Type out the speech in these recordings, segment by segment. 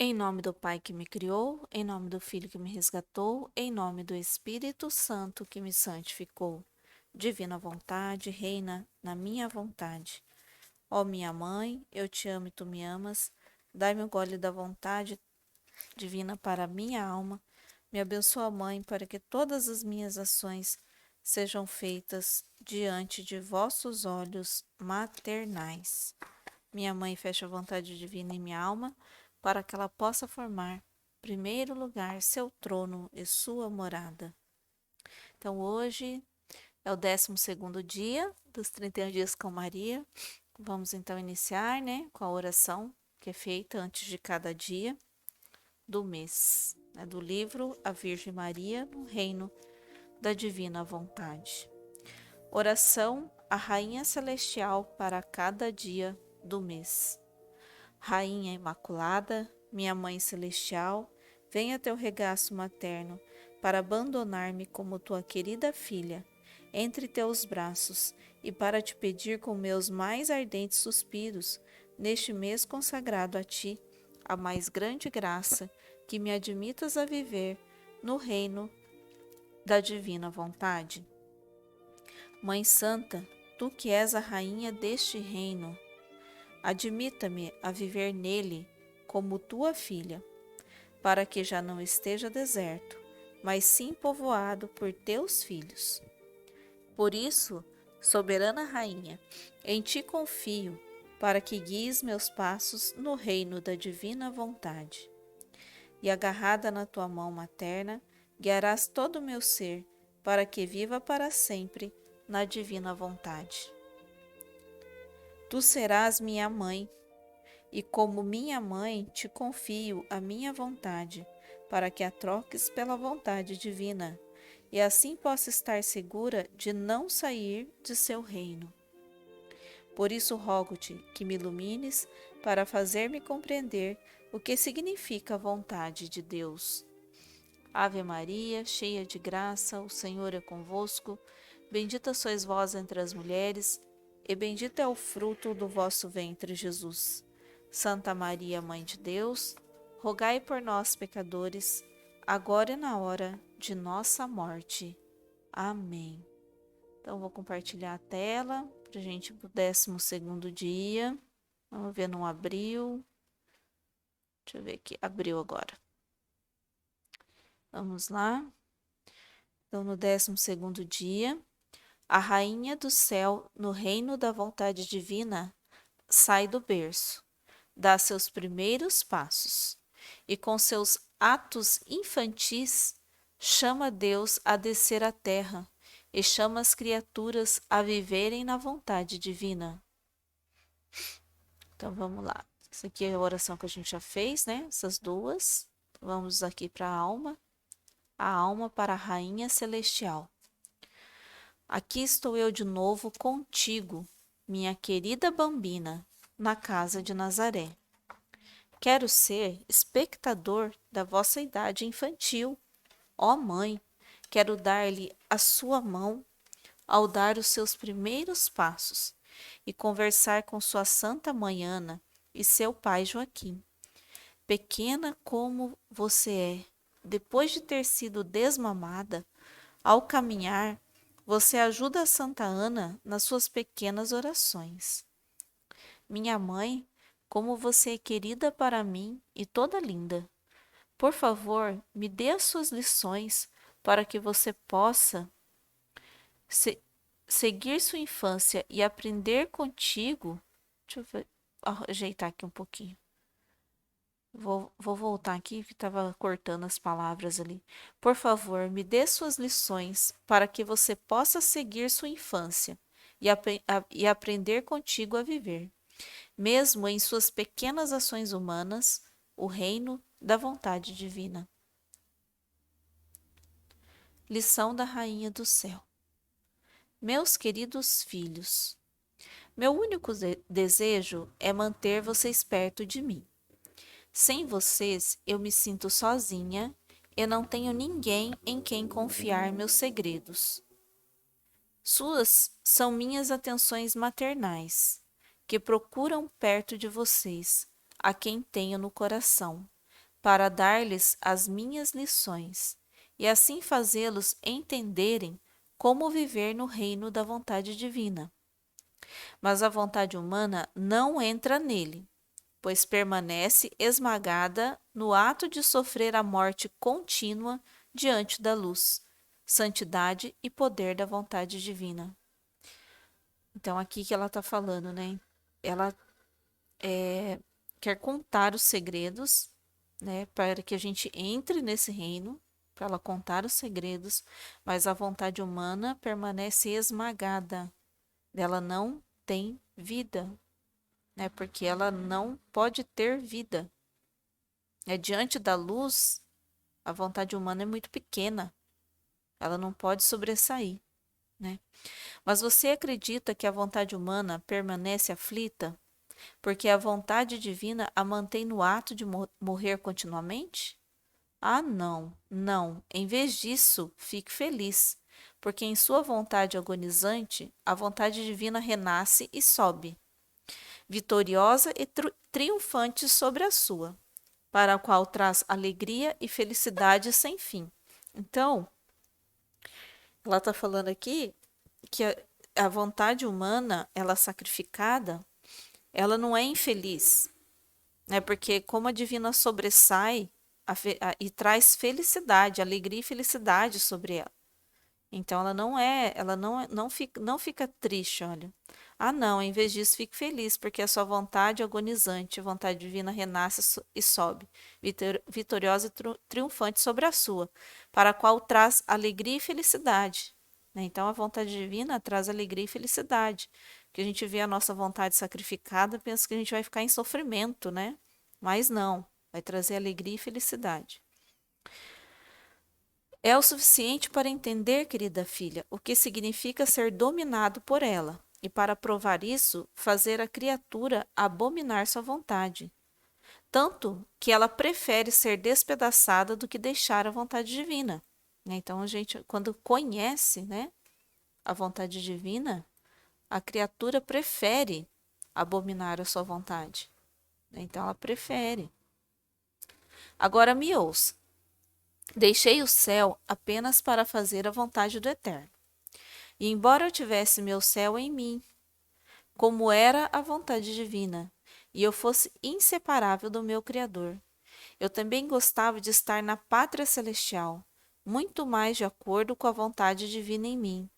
Em nome do Pai que me criou, em nome do Filho que me resgatou, em nome do Espírito Santo que me santificou. Divina vontade, reina na minha vontade. Ó minha mãe, eu te amo e tu me amas. Dai-me o gole da vontade divina para a minha alma. Me abençoa, Mãe, para que todas as minhas ações sejam feitas diante de vossos olhos maternais. Minha mãe fecha a vontade divina em minha alma, para que ela possa formar, primeiro lugar, seu trono e sua morada. Então, hoje é o 12º dia dos 31 dias com Maria. Vamos então iniciar, com a oração que é feita antes de cada dia do mês, do livro A Virgem Maria no Reino da Divina Vontade. Oração à Rainha Celestial para cada dia do mês. Rainha Imaculada, minha Mãe Celestial, venha teu regaço materno para abandonar-me como tua querida filha entre teus braços e para te pedir com meus mais ardentes suspiros, neste mês consagrado a ti, a mais grande graça que me admitas a viver no reino da divina vontade. Mãe Santa, tu que és a rainha deste reino, admita-me a viver nele como tua filha, para que já não esteja deserto, mas sim povoado por teus filhos. Por isso, soberana rainha, em ti confio, para que guies meus passos no reino da divina vontade. E agarrada na tua mão materna, guiarás todo o meu ser, para que viva para sempre na divina vontade. Tu serás minha mãe, e como minha mãe te confio a minha vontade, para que a troques pela vontade divina, e assim possa estar segura de não sair de seu reino. Por isso rogo-te que me ilumines para fazer-me compreender o que significa a vontade de Deus. Ave Maria, cheia de graça, o Senhor é convosco. Bendita sois vós entre as mulheres, e bendito é o fruto do vosso ventre, Jesus. Santa Maria, Mãe de Deus, rogai por nós, pecadores, agora e na hora de nossa morte. Amém. Então, vou compartilhar a tela para a gente ir para o 12º dia. Vamos ver, não abriu. Deixa eu ver aqui, abriu agora. Vamos lá. Então, no 12º dia, a rainha do céu, no reino da vontade divina, sai do berço, dá seus primeiros passos e, com seus atos infantis, chama Deus a descer à terra e chama as criaturas a viverem na vontade divina. Então vamos lá. Essa aqui é a oração que a gente já fez, Essas duas. Vamos aqui para a alma para a Rainha Celestial. Aqui estou eu de novo contigo, minha querida bambina, na casa de Nazaré. Quero ser espectador da vossa idade infantil. Ó Mãe, quero dar-lhe a sua mão ao dar os seus primeiros passos e conversar com sua santa mãe Ana e seu pai Joaquim. Pequena como você é, depois de ter sido desmamada, ao caminhar, você ajuda a Santa Ana nas suas pequenas orações. Minha mãe, como você é querida para mim e toda linda. Por favor, me dê as suas lições para que você possa seguir sua infância e aprender contigo. Deixa eu ver, ajeitar aqui um pouquinho. Vou voltar aqui que estava cortando as palavras ali. Por favor, me dê suas lições para que você possa seguir sua infância e aprender contigo a viver, mesmo em suas pequenas ações humanas, o reino da vontade divina. Lição da Rainha do Céu. Meus queridos filhos, meu único desejo é manter vocês perto de mim. Sem vocês, eu me sinto sozinha e não tenho ninguém em quem confiar meus segredos. Suas são minhas atenções maternais, que procuram perto de vocês, a quem tenho no coração, para dar-lhes as minhas lições, e assim fazê-los entenderem como viver no reino da vontade divina. Mas a vontade humana não entra nele, pois permanece esmagada no ato de sofrer a morte contínua diante da luz, santidade e poder da vontade divina. Então, aqui que ela está falando, né? Ela quer contar os segredos, né? Para que a gente entre nesse reino, para ela contar os segredos, mas a vontade humana permanece esmagada. Ela não tem vida, né? Porque ela não pode ter vida. Diante da luz, a vontade humana é muito pequena. Ela não pode sobressair, né? Mas você acredita que a vontade humana permanece aflita porque a vontade divina a mantém no ato de morrer continuamente? Ah, não, não. Em vez disso, fique feliz, porque em sua vontade agonizante, a vontade divina renasce e sobe, vitoriosa e triunfante sobre a sua, para a qual traz alegria e felicidade sem fim. Então, ela está falando aqui que a vontade humana, ela sacrificada, ela não é infeliz, né? Porque como a divina sobressai e traz felicidade, alegria e felicidade sobre ela. Então ela não fica triste, olha. Ah, não, em vez disso, fique feliz, porque a sua vontade agonizante, a vontade divina renasce e sobe, vitoriosa e triunfante sobre a sua, para a qual traz alegria e felicidade, né? Então a vontade divina traz alegria e felicidade. Que a gente vê a nossa vontade sacrificada, pensa que a gente vai ficar em sofrimento, né? Mas não, vai trazer alegria e felicidade. É o suficiente para entender, querida filha, o que significa ser dominado por ela, e para provar isso, fazer a criatura abominar sua vontade. Tanto que ela prefere ser despedaçada do que deixar a vontade divina, né? Então, a gente, quando conhece, né, a vontade divina, a criatura prefere abominar a sua vontade, né? Então, ela prefere. Agora me ouça. Deixei o céu apenas para fazer a vontade do Eterno. E embora eu tivesse meu céu em mim, como era a vontade divina, e eu fosse inseparável do meu Criador, eu também gostava de estar na pátria celestial, muito mais de acordo com a vontade divina em mim.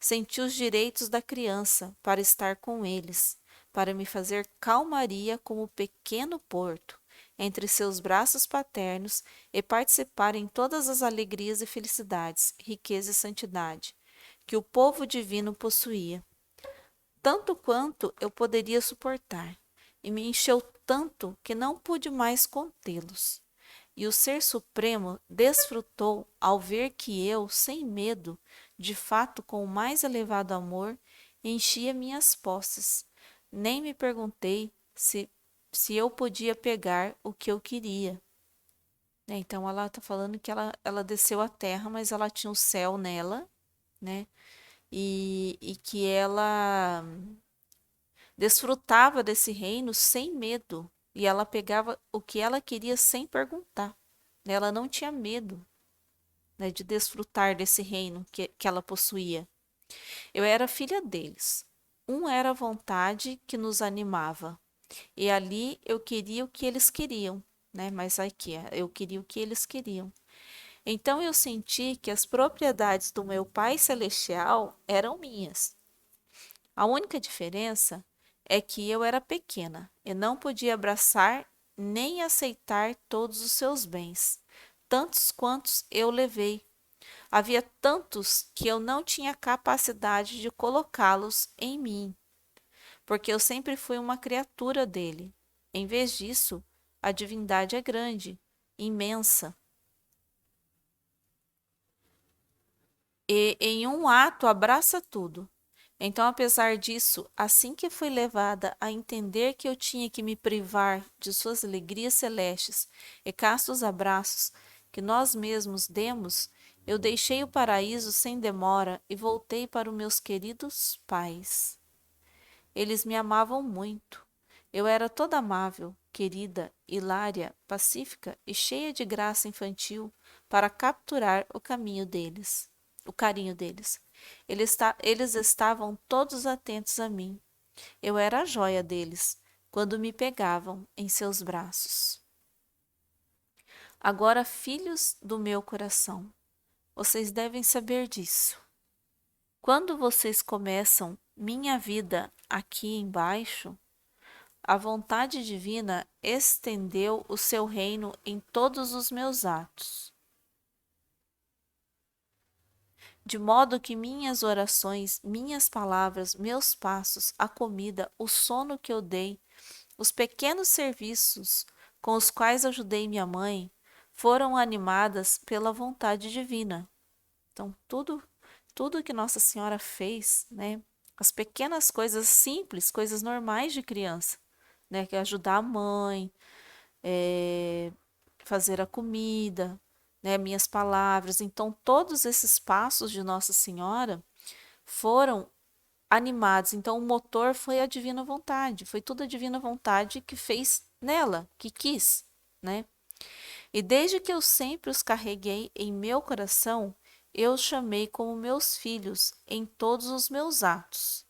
Senti os direitos da criança para estar com eles, para me fazer calmaria como pequeno porto entre seus braços paternos e participar em todas as alegrias e felicidades, riqueza e santidade que o povo divino possuía, tanto quanto eu poderia suportar, e me encheu tanto que não pude mais contê-los. E o Ser Supremo desfrutou ao ver que eu, sem medo, de fato com o mais elevado amor, enchia minhas posses. Nem me perguntei se eu podia pegar o que eu queria. Né? Então ela está falando que ela desceu à terra, mas ela tinha o céu nela, né? E que ela desfrutava desse reino sem medo. E ela pegava o que ela queria sem perguntar. Ela não tinha medo, né, de desfrutar desse reino que ela possuía. Eu era filha deles. Um era a vontade que nos animava. E ali eu queria o que eles queriam, né? Mas aqui, eu queria o que eles queriam. Então eu senti que as propriedades do meu Pai Celestial eram minhas. A única diferença é que eu era pequena e não podia abraçar nem aceitar todos os seus bens, tantos quantos eu levei. Havia tantos que eu não tinha capacidade de colocá-los em mim, porque eu sempre fui uma criatura dele. Em vez disso, a divindade é grande, imensa, e em um ato abraça tudo. Então, apesar disso, assim que fui levada a entender que eu tinha que me privar de suas alegrias celestes e castos abraços que nós mesmos demos, eu deixei o paraíso sem demora e voltei para os meus queridos pais. Eles me amavam muito. Eu era toda amável, querida, hilária, pacífica e cheia de graça infantil para capturar o caminho deles, o carinho deles. Eles estavam todos atentos a mim. Eu era a joia deles quando me pegavam em seus braços. Agora, filhos do meu coração, vocês devem saber disso. Quando vocês começam minha vida aqui embaixo, a vontade divina estendeu o seu reino em todos os meus atos, de modo que minhas orações, minhas palavras, meus passos, a comida, o sono que eu dei, os pequenos serviços com os quais ajudei minha mãe, foram animadas pela vontade divina. Então, tudo que Nossa Senhora fez, né? As pequenas coisas simples, coisas normais de criança, né? Que é ajudar a mãe, fazer a comida, né? Minhas palavras. Então, todos esses passos de Nossa Senhora foram animados. Então, o motor foi a divina vontade, foi tudo a divina vontade que fez nela, que quis, né? E desde que eu sempre os carreguei em meu coração, eu os chamei como meus filhos em todos os meus atos.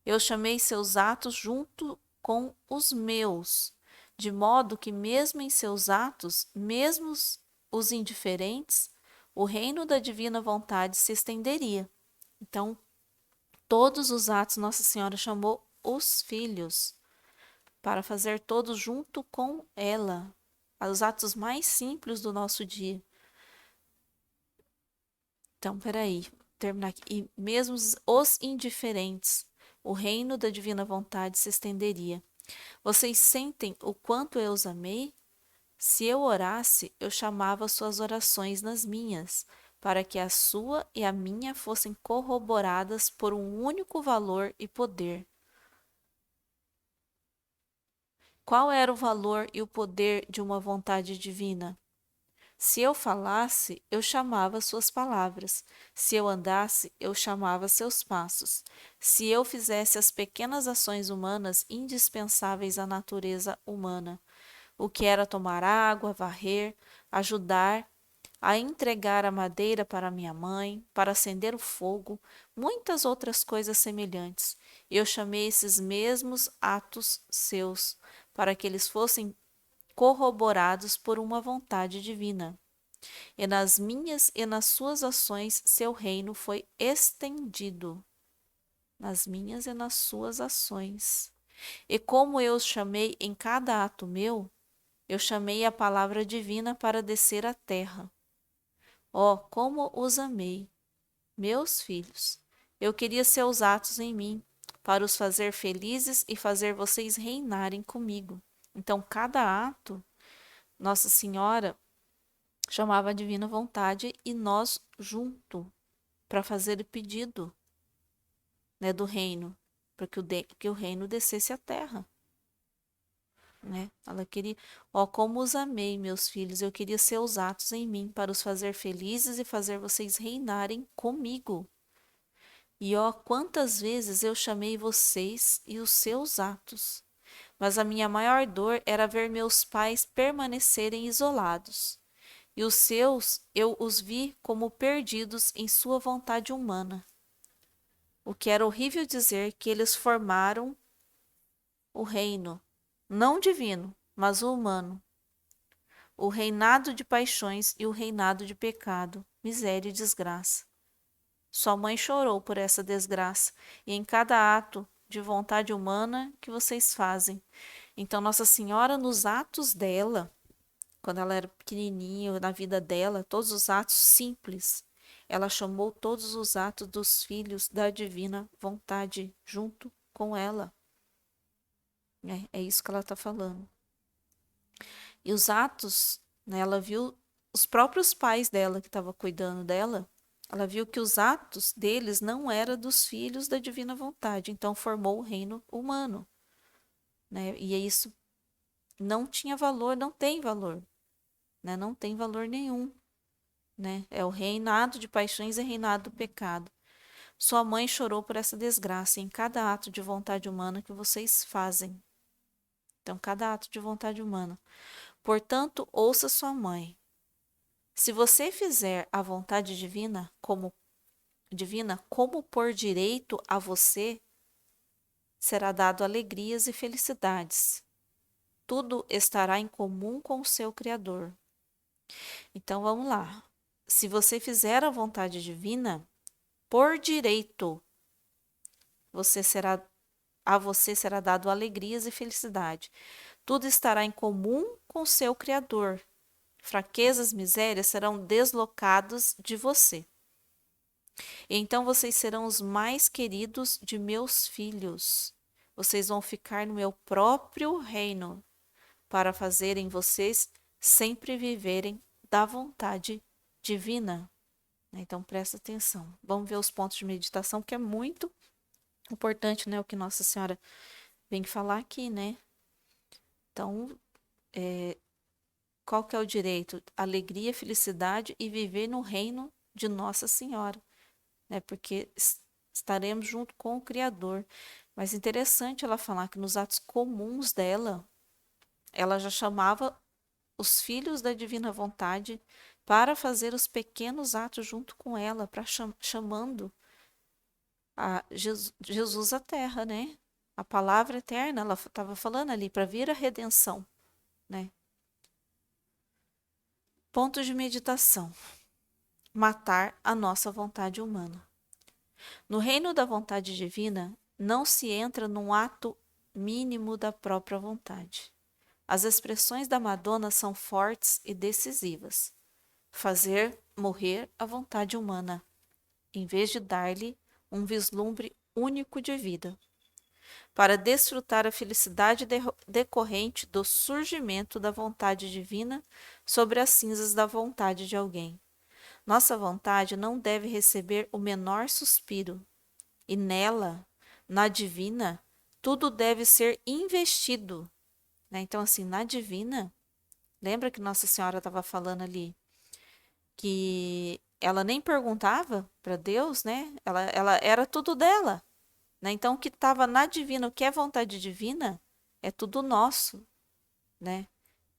Eu chamei seus atos junto com os meus, de modo que, mesmo em seus atos, mesmo os indiferentes, o reino da divina vontade se estenderia. Então, todos os atos Nossa Senhora chamou os filhos para fazer todos junto com ela, os atos mais simples do nosso dia. Então, peraí, terminar aqui. E mesmo os indiferentes, o reino da divina vontade se estenderia. Vocês sentem o quanto eu os amei? Se eu orasse, eu chamava suas orações nas minhas, para que a sua e a minha fossem corroboradas por um único valor e poder. Qual era o valor e o poder de uma vontade divina? Se eu falasse, eu chamava suas palavras. Se eu andasse, eu chamava seus passos. Se eu fizesse as pequenas ações humanas indispensáveis à natureza humana, o que era tomar água, varrer, ajudar a entregar a madeira para minha mãe, para acender o fogo, muitas outras coisas semelhantes. Eu chamei esses mesmos atos seus, para que eles fossem corroborados por uma vontade divina. E nas minhas e nas suas ações seu reino foi estendido. Nas minhas e nas suas ações. E como eu os chamei em cada ato meu, eu chamei a palavra divina para descer à terra. Oh, como os amei, meus filhos! Eu queria seus atos em mim, para os fazer felizes e fazer vocês reinarem comigo. Então, cada ato, Nossa Senhora chamava a divina vontade e nós junto para fazer o pedido, né, do reino, para que o reino descesse à terra. Né? Ela queria, ó, como os amei, meus filhos, eu queria seus atos em mim para os fazer felizes e fazer vocês reinarem comigo. E ó, quantas vezes eu chamei vocês e os seus atos, mas a minha maior dor era ver meus pais permanecerem isolados, e os seus eu os vi como perdidos em sua vontade humana. O que era horrível dizer que eles formaram o reino, não divino, mas o humano, o reinado de paixões e o reinado de pecado, miséria e desgraça. Sua mãe chorou por essa desgraça, e em cada ato de vontade humana que vocês fazem. Então, Nossa Senhora, nos atos dela, quando ela era pequenininha, na vida dela, todos os atos simples, ela chamou todos os atos dos filhos da divina vontade junto com ela. É isso que ela está falando. E os atos, né, ela viu os próprios pais dela que estavam cuidando dela, ela viu que os atos deles não eram dos filhos da divina vontade, então formou o reino humano. Né? E isso não tinha valor, não tem valor. Né? Não tem valor nenhum. Né? É o reinado de paixões e reinado do pecado. Sua mãe chorou por essa desgraça em cada ato de vontade humana que vocês fazem. Então, cada ato de vontade humana. Portanto, ouça sua mãe. Se você fizer a vontade como por direito a você, será dado alegrias e felicidades. Tudo estará em comum com o seu Criador. Então vamos lá. Se você fizer a vontade divina, por direito, a você será dado alegrias e felicidade. Tudo estará em comum com o seu Criador. Fraquezas, misérias serão deslocados de você. E então vocês serão os mais queridos de meus filhos. Vocês vão ficar no meu próprio reino, para fazerem vocês sempre viverem da vontade divina. Então presta atenção. Vamos ver os pontos de meditação, que é muito importante, né? O que Nossa Senhora vem falar aqui, né? Então, qual que é o direito? Alegria, felicidade e viver no reino de Nossa Senhora, né? Porque estaremos junto com o Criador. Mas interessante ela falar que nos atos comuns dela, ela já chamava os filhos da divina vontade para fazer os pequenos atos junto com ela, para chamando a Jesus à terra, né? A palavra eterna, ela estava falando ali para vir a redenção, né? Pontos de meditação. Matar a nossa vontade humana. No reino da vontade divina, não se entra num ato mínimo da própria vontade. As expressões da Madonna são fortes e decisivas. Fazer morrer a vontade humana, em vez de dar-lhe um vislumbre único de vida, para desfrutar a felicidade decorrente do surgimento da vontade divina sobre as cinzas da vontade de alguém. Nossa vontade não deve receber o menor suspiro, e nela, na divina, tudo deve ser investido, né? Então, assim, na divina, lembra que Nossa Senhora estava falando ali que ela nem perguntava para Deus, né? Ela era tudo dela, né? Então, o que estava na divina, o que é vontade divina, é tudo nosso, né?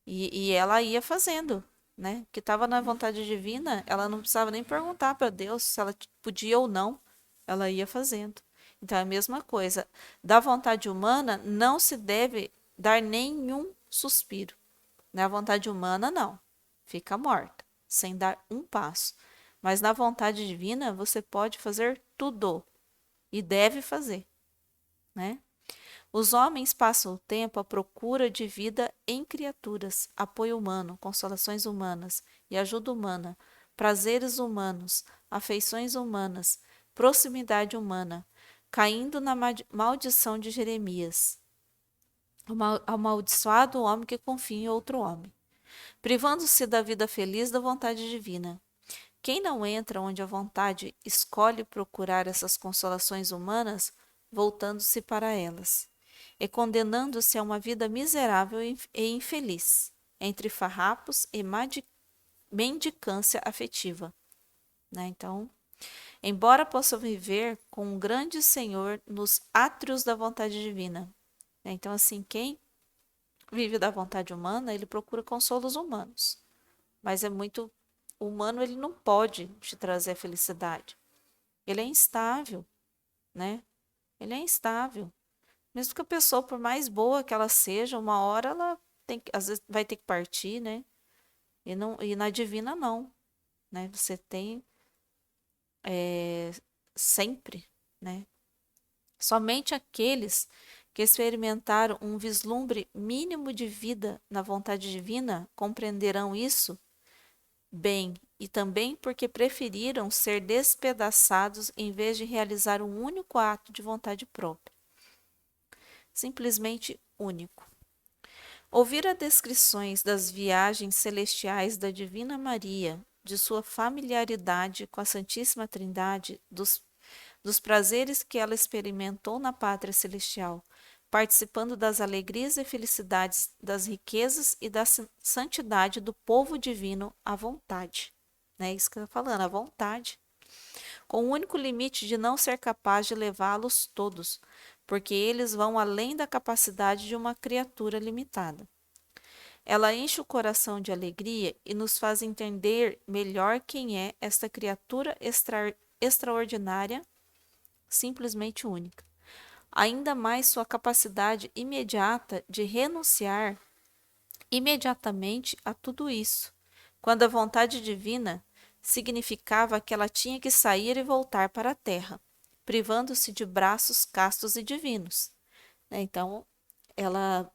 E ela ia fazendo, né? O que estava na vontade divina, ela não precisava nem perguntar para Deus se ela podia ou não, ela ia fazendo. Então, é a mesma coisa. Da vontade humana, não se deve dar nenhum suspiro. Na vontade humana, não. Fica morta, sem dar um passo. Mas na vontade divina, você pode fazer tudo e deve fazer, né? Os homens passam o tempo à procura de vida em criaturas, apoio humano, consolações humanas e ajuda humana, prazeres humanos, afeições humanas, proximidade humana, caindo na maldição de Jeremias. Amaldiçoado o homem que confia em outro homem, privando-se da vida feliz da vontade divina. Quem não entra onde a vontade escolhe procurar essas consolações humanas, voltando-se para elas, e condenando-se a uma vida miserável e infeliz, entre farrapos e mendicância afetiva, né? Então, embora possa viver com um grande Senhor nos átrios da vontade divina, né? Então, assim, quem vive da vontade humana, ele procura consolos humanos, mas é muito humano, ele não pode te trazer a felicidade. Ele é instável, né? Ele é instável. Mesmo que a pessoa, por mais boa que ela seja, uma hora ela tem que, às vezes vai ter que partir, né? E na divina não, né? Você tem sempre, né? Somente aqueles que experimentaram um vislumbre mínimo de vida na vontade divina compreenderão isso bem, e também porque preferiram ser despedaçados em vez de realizar um único ato de vontade própria. Simplesmente único. Ouvir as descrições das viagens celestiais da Divina Maria, de sua familiaridade com a Santíssima Trindade, dos prazeres que ela experimentou na pátria celestial, participando das alegrias e felicidades, das riquezas e da santidade do povo divino à vontade. É isso que eu estou falando, à vontade. Com o único limite de não ser capaz de levá-los todos, porque eles vão além da capacidade de uma criatura limitada. Ela enche o coração de alegria e nos faz entender melhor quem é esta criatura extraordinária, simplesmente única. Ainda mais sua capacidade imediata de renunciar imediatamente a tudo isso, quando a vontade divina significava que ela tinha que sair e voltar para a terra, privando-se de braços castos e divinos. Então, ela,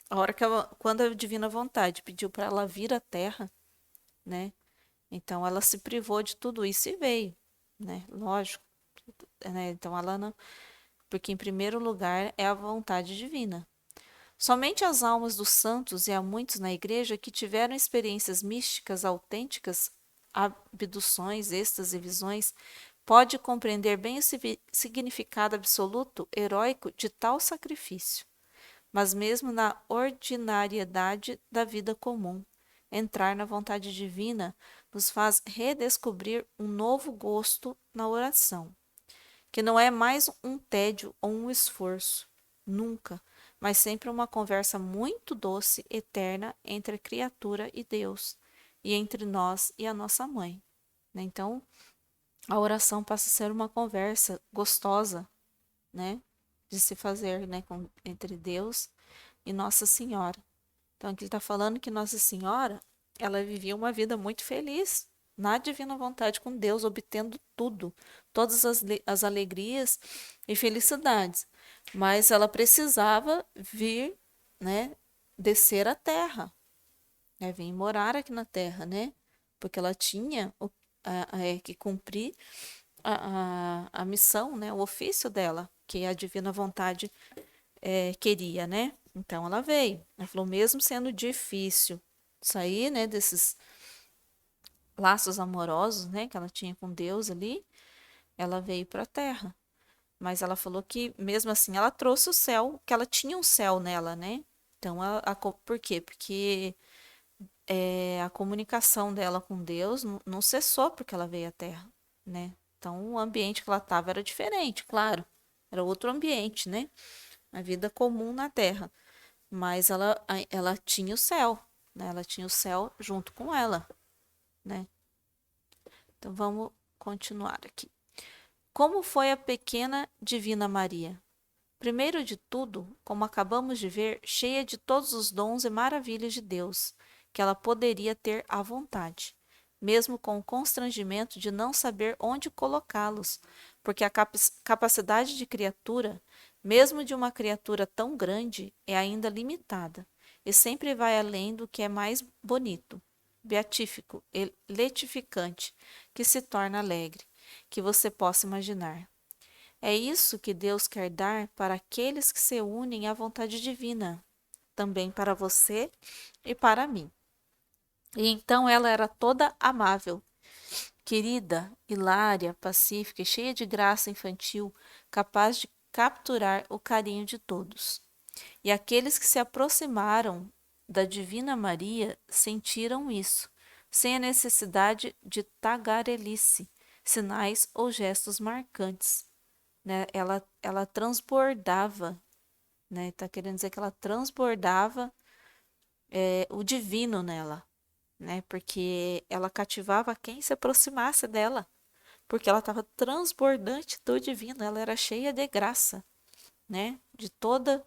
a hora que quando a divina vontade pediu para ela vir à terra, né? Então ela se privou de tudo isso e veio, né? Lógico, né? Então ela não, porque em primeiro lugar é a vontade divina. Somente as almas dos santos, e há muitos na igreja, que tiveram experiências místicas autênticas, abduções, êxtase e visões, pode compreender bem o significado absoluto, heróico de tal sacrifício. Mas mesmo na ordinariedade da vida comum, entrar na vontade divina nos faz redescobrir um novo gosto na oração, que não é mais um tédio ou um esforço, nunca, mas sempre uma conversa muito doce, eterna entre a criatura e Deus, e entre nós e a nossa mãe. Então, a oração passa a ser uma conversa gostosa, né, de se fazer, né, entre Deus e Nossa Senhora. Então, aqui ele está falando que Nossa Senhora, ela vivia uma vida muito feliz, na divina vontade com Deus, obtendo tudo, todas as alegrias e felicidades. Mas ela precisava vir, né, descer à terra, né, vir morar aqui na terra, né, porque ela tinha que cumprir a missão, né, o ofício dela, que a divina vontade queria, né? Então ela veio. Ela falou, mesmo sendo difícil sair, né, desses laços amorosos, né, que ela tinha com Deus ali, ela veio para a terra. Mas ela falou que mesmo assim ela trouxe o céu, que ela tinha um céu nela, né? Então, por quê? Porque a comunicação dela com Deus não cessou porque ela veio à Terra, né? Então, o ambiente que ela estava era diferente, claro. Era outro ambiente, né? A vida comum na Terra. Mas ela tinha o céu, né? Ela tinha o céu junto com ela, né? Então vamos continuar aqui. Como foi a pequena Divina Maria? Primeiro de tudo, como acabamos de ver, cheia de todos os dons e maravilhas de Deus, que ela poderia ter à vontade, mesmo com o constrangimento de não saber onde colocá-los, porque a capacidade de criatura, mesmo de uma criatura tão grande, é ainda limitada e sempre vai além do que é mais bonito, beatífico e letificante, que se torna alegre, que você possa imaginar. É isso que Deus quer dar para aqueles que se unem à vontade divina, também para você e para mim. E então ela era toda amável, querida, hilária, pacífica e cheia de graça infantil, capaz de capturar o carinho de todos. E aqueles que se aproximaram da Divina Maria sentiram isso, sem a necessidade de tagarelice, sinais ou gestos marcantes, né? Ela transbordava, né? Tá querendo dizer que ela transbordava o divino nela, né? Porque ela cativava quem se aproximasse dela, porque ela estava transbordante do divino, ela era cheia de graça, né? De toda.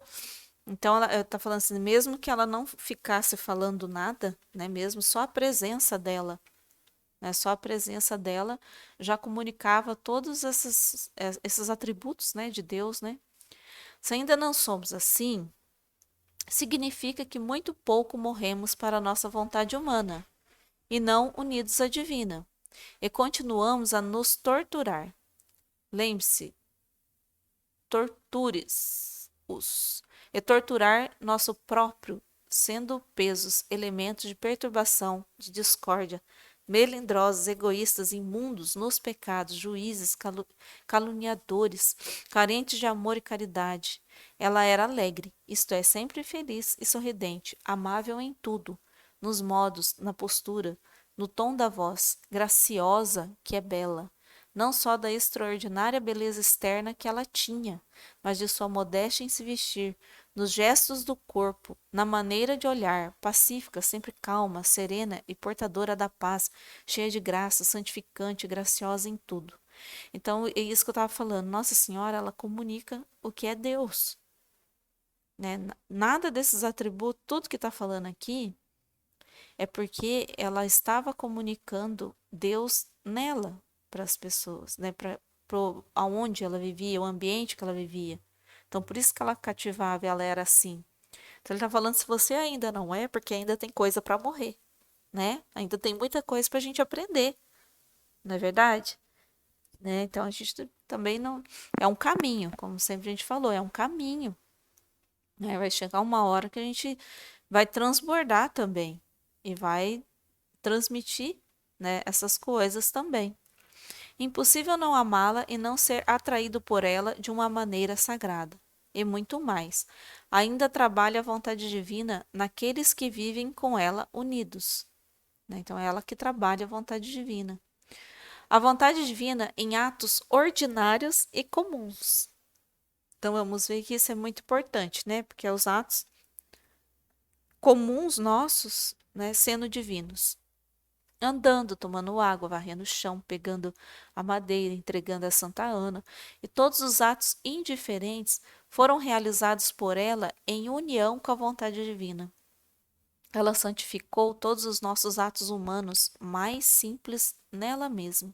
Então ela tá falando assim, mesmo que ela não ficasse falando nada, né? Mesmo só a presença dela, né? Só a presença dela já comunicava todos esses atributos, né? De Deus, né? Se ainda não somos assim, significa que muito pouco morremos para a nossa vontade humana e não unidos à divina, e continuamos a nos torturar. Lembre-se, tortures-os, e torturar nosso próprio, sendo pesos, elementos de perturbação, de discórdia, melindrosos, egoístas, imundos nos pecados, juízes, caluniadores, carentes de amor e caridade. Ela era alegre, isto é, sempre feliz e sorridente, amável em tudo, nos modos, na postura, no tom da voz, graciosa, que é bela, não só da extraordinária beleza externa que ela tinha, mas de sua modéstia em se vestir, nos gestos do corpo, na maneira de olhar, pacífica, sempre calma, serena e portadora da paz, cheia de graça, santificante, graciosa em tudo. Então, é isso que eu estava falando. Nossa Senhora, ela comunica o que é Deus, né? Nada desses atributos, tudo que está falando aqui, é porque ela estava comunicando Deus nela para as pessoas, né? Para aonde ela vivia, o ambiente que ela vivia. Então, por isso que ela cativava, ela era assim. Então, ele está falando, se você ainda não é, porque ainda tem coisa para morrer, né? Ainda tem muita coisa para a gente aprender, não é verdade? Né? Então, a gente também não. É um caminho, como sempre a gente falou, é um caminho. Né? Vai chegar uma hora que a gente vai transbordar também e vai transmitir, né, essas coisas também. Impossível não amá-la e não ser atraído por ela de uma maneira sagrada. E muito mais. Ainda trabalha a vontade divina naqueles que vivem com ela unidos. Né? Então, é ela que trabalha a vontade divina. A vontade divina em atos ordinários e comuns. Então, vamos ver que isso é muito importante, né? Porque é os atos comuns nossos, né, sendo divinos. Andando, tomando água, varrendo o chão, pegando a madeira, entregando a Santa Ana, e todos os atos indiferentes foram realizados por ela em união com a vontade divina. Ela santificou todos os nossos atos humanos mais simples nela mesma,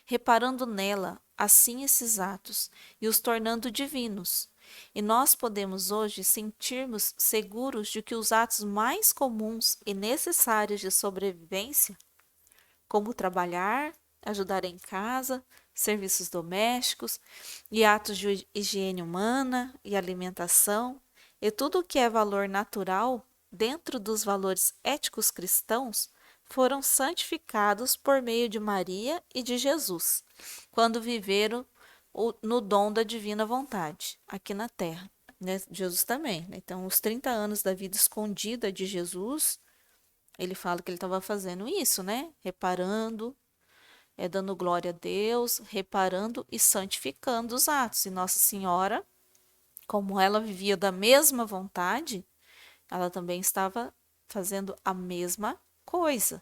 reparando nela assim esses atos e os tornando divinos. E nós podemos hoje sentirmos seguros de que os atos mais comuns e necessários de sobrevivência, como trabalhar, ajudar em casa, serviços domésticos e atos de higiene humana e alimentação, e tudo o que é valor natural dentro dos valores éticos cristãos, foram santificados por meio de Maria e de Jesus, quando viveram no dom da divina vontade aqui na terra. Né? Jesus também. Né? Então, os 30 anos da vida escondida de Jesus, ele fala que ele estava fazendo isso, né? Reparando, dando glória a Deus, reparando e santificando os atos. E Nossa Senhora, como ela vivia da mesma vontade, ela também estava fazendo a mesma coisa.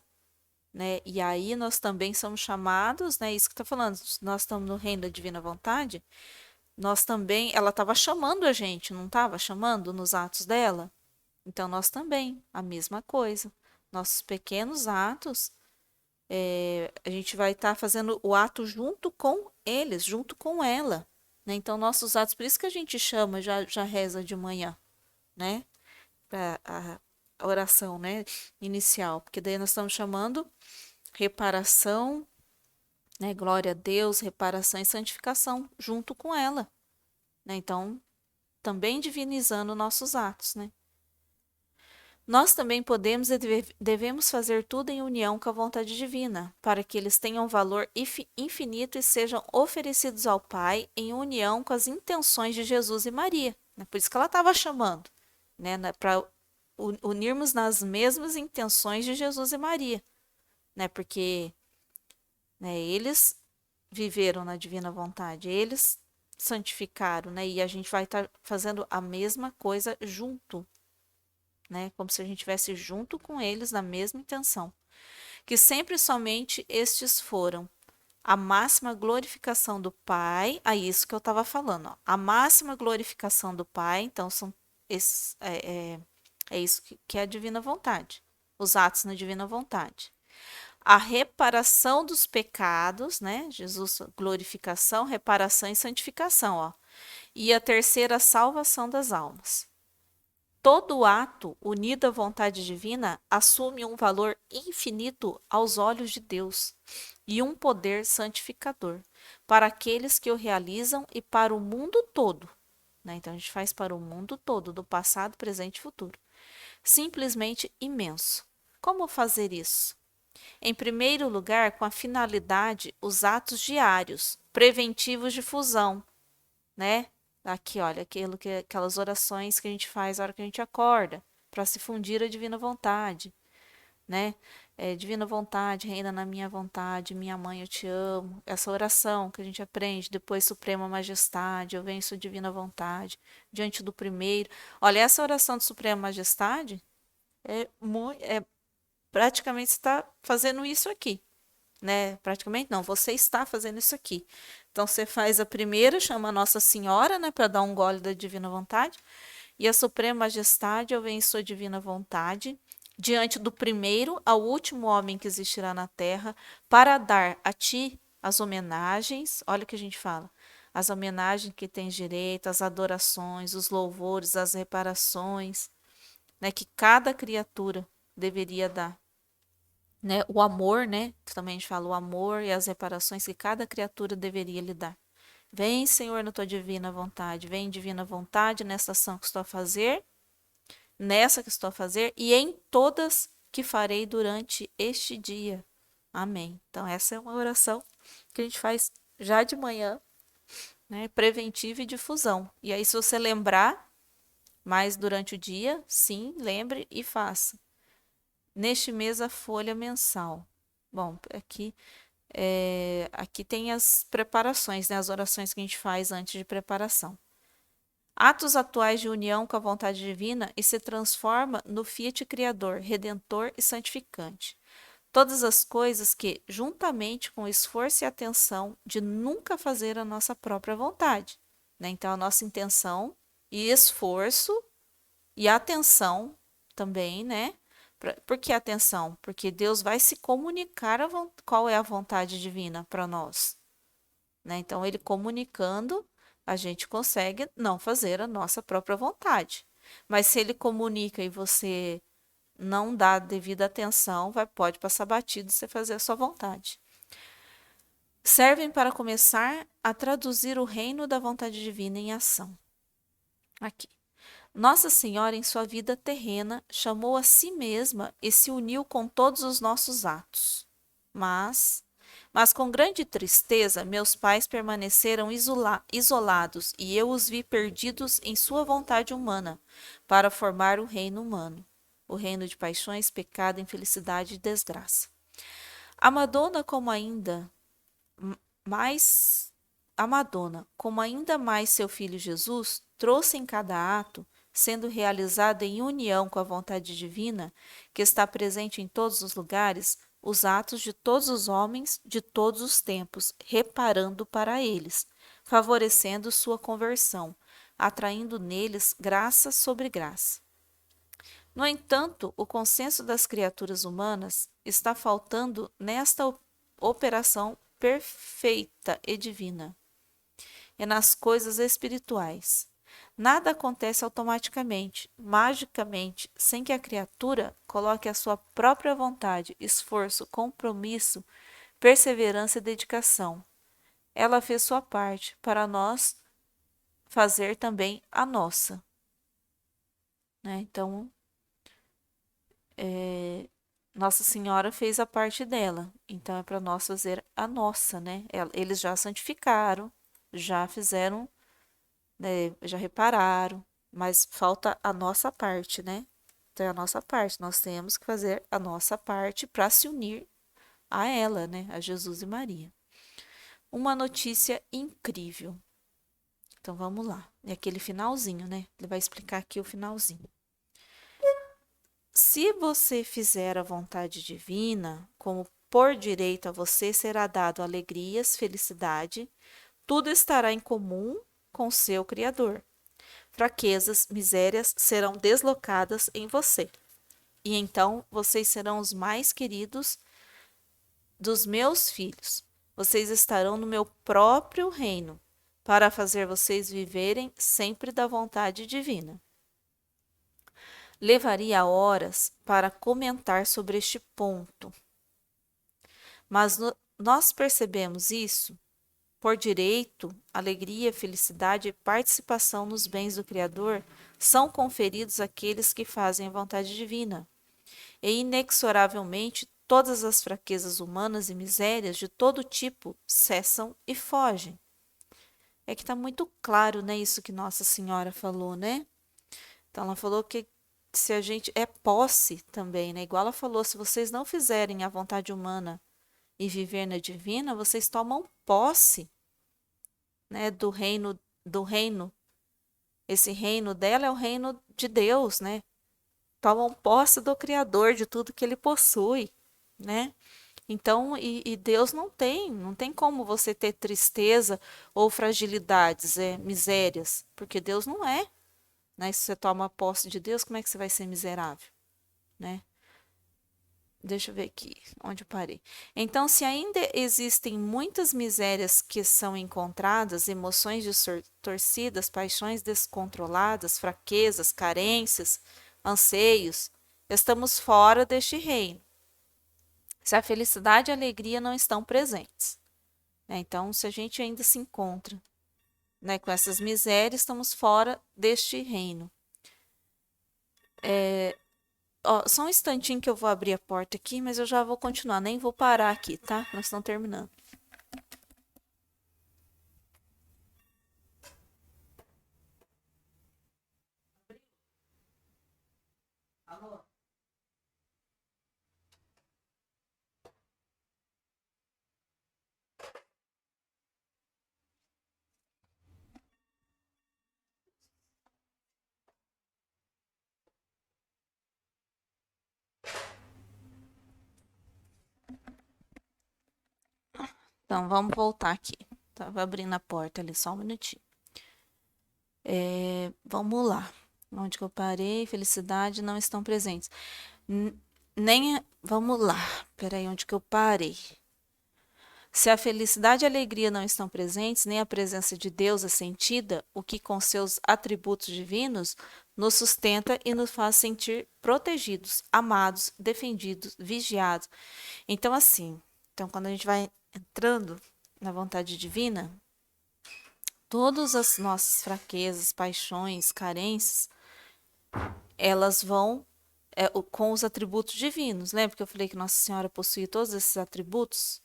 Né? E aí nós também somos chamados, né? Isso que está falando, nós estamos no reino da divina vontade, nós também, ela estava chamando a gente, não estava chamando nos atos dela? Então nós também, a mesma coisa. Nossos pequenos atos, a gente vai estar fazendo o ato junto com eles, junto com ela. Né? Então nossos atos, por isso que a gente chama, já reza de manhã, né? Pra a oração, né? Inicial, porque daí nós estamos chamando reparação, né? Glória a Deus, reparação e santificação junto com ela, né? Então, também divinizando nossos atos, né? Nós também podemos e devemos fazer tudo em união com a vontade divina, para que eles tenham valor infinito e sejam oferecidos ao Pai em união com as intenções de Jesus e Maria. Né? Por isso que ela estava chamando, né? Para unirmos nas mesmas intenções de Jesus e Maria, né? Porque, né, eles viveram na divina vontade, eles santificaram, né? E a gente vai estar fazendo a mesma coisa junto, né? Como se a gente estivesse junto com eles na mesma intenção. Que sempre e somente estes foram a máxima glorificação do Pai, isso que eu estava falando, ó, a máxima glorificação do Pai, então são esses, é isso que é a divina vontade, os atos na divina vontade. A reparação dos pecados, né? Jesus, glorificação, reparação e santificação, ó. E a terceira, a salvação das almas. Todo ato unido à vontade divina assume um valor infinito aos olhos de Deus e um poder santificador para aqueles que o realizam e para o mundo todo. Né? Então, a gente faz para o mundo todo, do passado, presente e futuro. Simplesmente imenso. Como fazer isso? Em primeiro lugar, com a finalidade, os atos diários, preventivos de fusão, né? Aqui, olha, aquelas orações que a gente faz na hora que a gente acorda, para se fundir a divina vontade, né? Divina vontade, reina na minha vontade, minha mãe, eu te amo. Essa oração que a gente aprende, depois Suprema Majestade, eu venço divina vontade, diante do primeiro. Olha, essa oração de Suprema Majestade praticamente está fazendo isso aqui, né? Praticamente não, você está fazendo isso aqui. Então você faz a primeira, chama Nossa Senhora, né, para dar um gole da divina vontade. E a Suprema Majestade, eu venho em sua divina vontade, diante do primeiro ao último homem que existirá na terra, para dar a ti as homenagens, olha o que a gente fala, as homenagens que tens direito, as adorações, os louvores, as reparações, né, que cada criatura deveria dar, né, o amor, né, também a gente fala o amor e as reparações que cada criatura deveria lhe dar. Vem, Senhor, na tua divina vontade, vem divina vontade nessa ação que estou a fazer, nessa que estou a fazer e em todas que farei durante este dia. Amém. Então, essa é uma oração que a gente faz já de manhã, né? Preventiva e difusão. E aí, se você lembrar mais durante o dia, sim, lembre e faça. Neste mês, a folha mensal. Bom, aqui tem as preparações, né? As orações que a gente faz antes de preparação. Atos atuais de união com a vontade divina e se transforma no Fiat Criador, Redentor e Santificante. Todas as coisas que, juntamente com o esforço e atenção de nunca fazer a nossa própria vontade, né? Então, a nossa intenção e esforço e atenção também, né? Por que atenção? Porque Deus vai se comunicar qual é a vontade divina para nós, né? Então, ele comunicando, a gente consegue não fazer a nossa própria vontade. Mas se ele comunica e você não dá devida atenção, pode passar batido você fazer a sua vontade. Servem para começar a traduzir o reino da vontade divina em ação. Aqui. Nossa Senhora, em sua vida terrena, chamou a si mesma e se uniu com todos os nossos atos. Mas com grande tristeza, meus pais permaneceram isolados e eu os vi perdidos em sua vontade humana, para formar o reino humano, o reino de paixões, pecado, infelicidade e desgraça. A Madonna, como ainda mais a Madonna, como ainda mais seu filho Jesus, trouxe em cada ato, sendo realizado em união com a vontade divina, que está presente em todos os lugares, os atos de todos os homens de todos os tempos, reparando para eles, favorecendo sua conversão, atraindo neles graça sobre graça. No entanto, o consenso das criaturas humanas está faltando nesta operação perfeita e divina. É nas coisas espirituais. Nada acontece automaticamente, magicamente, sem que a criatura coloque a sua própria vontade, esforço, compromisso, perseverança e dedicação. Ela fez sua parte para nós fazer também a nossa, né? Então, Nossa Senhora fez a parte dela, então é para nós fazer a nossa, né? Eles já santificaram, já fizeram, né, já repararam, mas falta a nossa parte, né? Então é a nossa parte, nós temos que fazer a nossa parte para se unir a ela, né? A Jesus e Maria. Uma notícia incrível. Então vamos lá. É aquele finalzinho, né? Ele vai explicar aqui o finalzinho. Se você fizer a vontade divina, como por direito a você será dado alegrias, felicidade, tudo estará em comum com seu Criador. Fraquezas, misérias serão deslocadas em você. E então vocês serão os mais queridos dos meus filhos. Vocês estarão no meu próprio reino, para fazer vocês viverem sempre da vontade divina. Levaria horas para comentar sobre este ponto, mas nós percebemos isso por direito, alegria, felicidade e participação nos bens do Criador são conferidos àqueles que fazem a vontade divina. E inexoravelmente todas as fraquezas humanas e misérias de todo tipo cessam e fogem. É que está muito claro, né, isso que Nossa Senhora falou, né? Então ela falou que se a gente é posse também, né? Igual ela falou, se vocês não fizerem a vontade humana e viver na divina, vocês tomam posse, né, do reino. Esse reino dela é o reino de Deus, né? Tomam posse do Criador, de tudo que ele possui, né? Então, e Deus não tem como você ter tristeza ou fragilidades, misérias, porque Deus não é, né? Se você toma posse de Deus, como é que você vai ser miserável, né? Deixa eu ver aqui onde eu parei. Então, se ainda existem muitas misérias que são encontradas, emoções distorcidas, paixões descontroladas, fraquezas, carências, anseios, estamos fora deste reino. Se a felicidade e a alegria não estão presentes, né? Então, se a gente ainda se encontra, né, com essas misérias, estamos fora deste reino. Ó, só um instantinho que eu vou abrir a porta aqui, mas eu já vou continuar, nem vou parar aqui, tá? Nós estamos terminando. Então, vamos voltar aqui. Tava abrindo a porta ali, só um minutinho. Vamos lá. Onde que eu parei? Felicidade não estão presentes. Nem. Vamos lá. Peraí, onde que eu parei? Se a felicidade e a alegria não estão presentes, nem a presença de Deus é sentida, o que com seus atributos divinos nos sustenta e nos faz sentir protegidos, amados, defendidos, vigiados. Então, assim, então quando a gente vai entrando na vontade divina, todas as nossas fraquezas, paixões, carências, elas vão com os atributos divinos. Lembra que eu falei que Nossa Senhora possui todos esses atributos,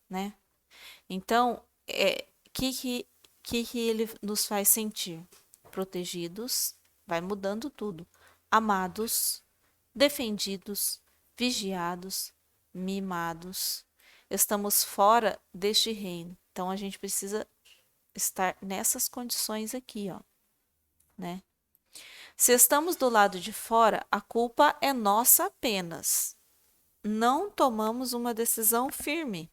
né? Então, que ele nos faz sentir? Protegidos, vai mudando tudo. Amados, defendidos, vigiados, mimados. Estamos fora deste reino. Então, a gente precisa estar nessas condições aqui, ó, né? Se estamos do lado de fora, a culpa é nossa apenas. Não tomamos uma decisão firme.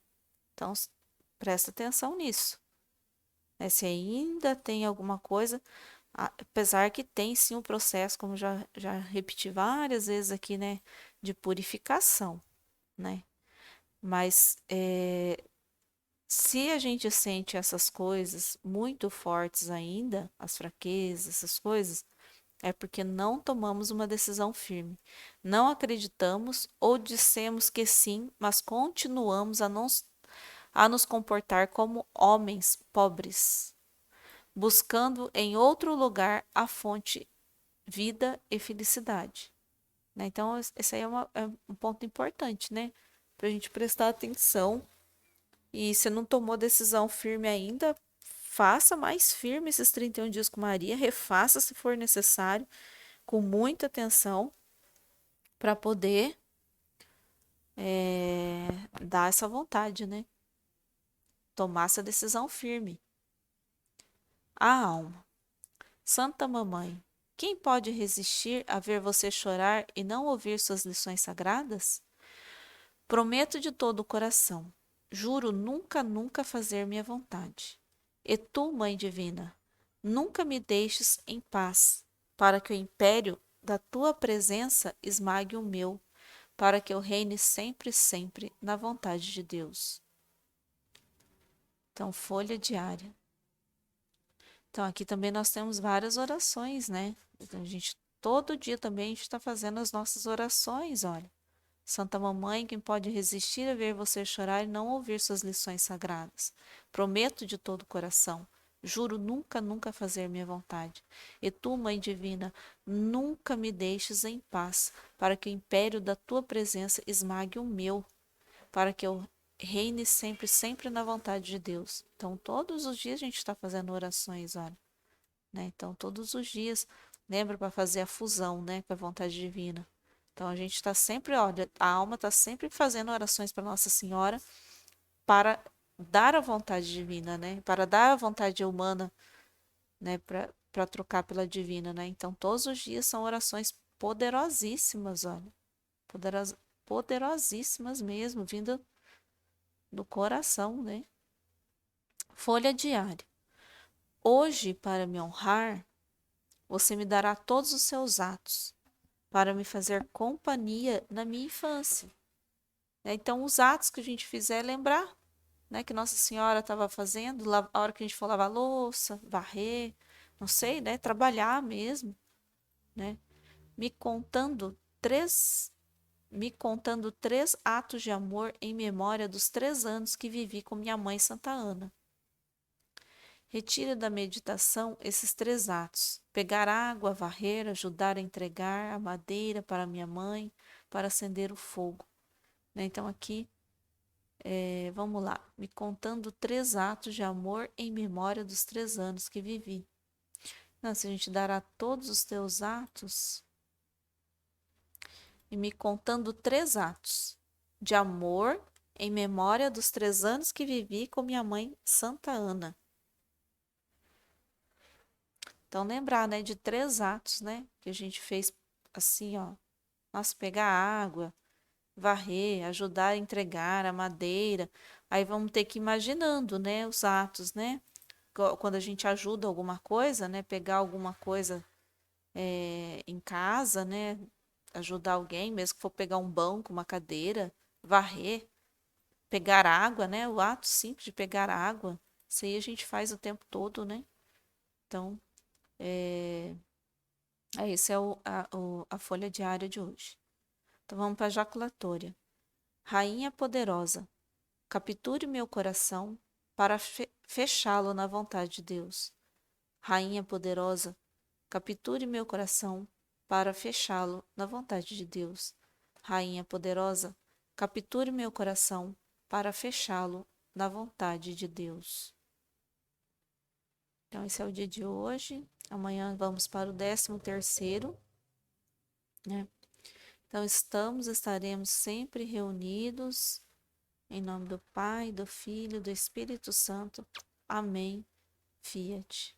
Então, presta atenção nisso, né? Se ainda tem alguma coisa, apesar que tem sim um processo, como já repeti várias vezes aqui, né, de purificação, né? Mas se a gente sente essas coisas muito fortes ainda, as fraquezas, essas coisas, é porque não tomamos uma decisão firme. Não acreditamos ou dissemos que sim, mas continuamos a nos comportar como homens pobres, buscando em outro lugar a fonte vida e felicidade, né? Então, esse aí é um ponto importante, né? Para a gente prestar atenção. E se não tomou decisão firme ainda, faça mais firme esses 31 dias com Maria, refaça se for necessário, com muita atenção, para poder dar essa vontade, né? Tomar essa decisão firme. A alma. Santa Mamãe, quem pode resistir a ver você chorar e não ouvir suas lições sagradas? Prometo de todo o coração, juro nunca, nunca fazer minha vontade. E tu, Mãe Divina, nunca me deixes em paz, para que o império da tua presença esmague o meu, para que eu reine sempre, sempre na vontade de Deus. Então, folha diária. Então, aqui também nós temos várias orações, né? Então, todo dia também a gente está fazendo as nossas orações, olha. Santa Mamãe, quem pode resistir a ver você chorar e não ouvir suas lições sagradas? Prometo de todo o coração, juro nunca, nunca fazer minha vontade. E tu, Mãe Divina, nunca me deixes em paz, para que o império da tua presença esmague o meu, para que eu reine sempre, sempre na vontade de Deus. Então, todos os dias a gente está fazendo orações, olha, né? Então, todos os dias Lembra para fazer a fusão, né, com a vontade divina. Então a gente está sempre, olha, a alma está sempre fazendo orações para Nossa Senhora para dar a vontade divina, né? Para dar a vontade humana, né? Para trocar pela divina, né? Então todos os dias são orações poderosíssimas, olha, poderosíssimas mesmo, vindo do coração, né? Folha diária. Hoje, para me honrar, você me dará todos os seus atos, para me fazer companhia na minha infância. Então, os atos que a gente fizer, lembrar, né, que Nossa Senhora estava fazendo, a hora que a gente for lavar louça, varrer, não sei, né, trabalhar mesmo, né, me contando três, me contando 3 atos de amor em memória dos 3 anos que vivi com minha mãe Santa Ana. Retire da meditação esses 3 atos: pegar água, varrer, ajudar a entregar a madeira para minha mãe, para acender o fogo. Né? Então, aqui, vamos lá, me contando 3 atos de amor em memória dos 3 anos que vivi. Não, se a gente dará todos os teus atos, e me contando 3 atos de amor em memória dos 3 anos que vivi com minha mãe Santa Ana. Então, lembrar, né, de 3 atos, né, que a gente fez assim, ó. Nossa, pegar água, varrer, ajudar a entregar a madeira. Aí vamos ter que ir imaginando, né, os atos, né? Quando a gente ajuda alguma coisa, né, pegar alguma coisa em casa, né, ajudar alguém, mesmo que for pegar um banco, uma cadeira, varrer, pegar água, né, o ato simples de pegar água. Isso aí a gente faz o tempo todo, né? Então, esse é a folha diária de hoje. Então vamos para a jaculatória. Rainha poderosa, capture meu coração para fechá-lo na vontade de Deus. Rainha poderosa, capture meu coração para fechá-lo na vontade de Deus. Rainha poderosa, capture meu coração para fechá-lo na vontade de Deus. Então esse é o dia de hoje. Amanhã vamos para o 13º, né? Então estaremos sempre reunidos em nome do Pai, do Filho, do Espírito Santo. Amém. Fiat.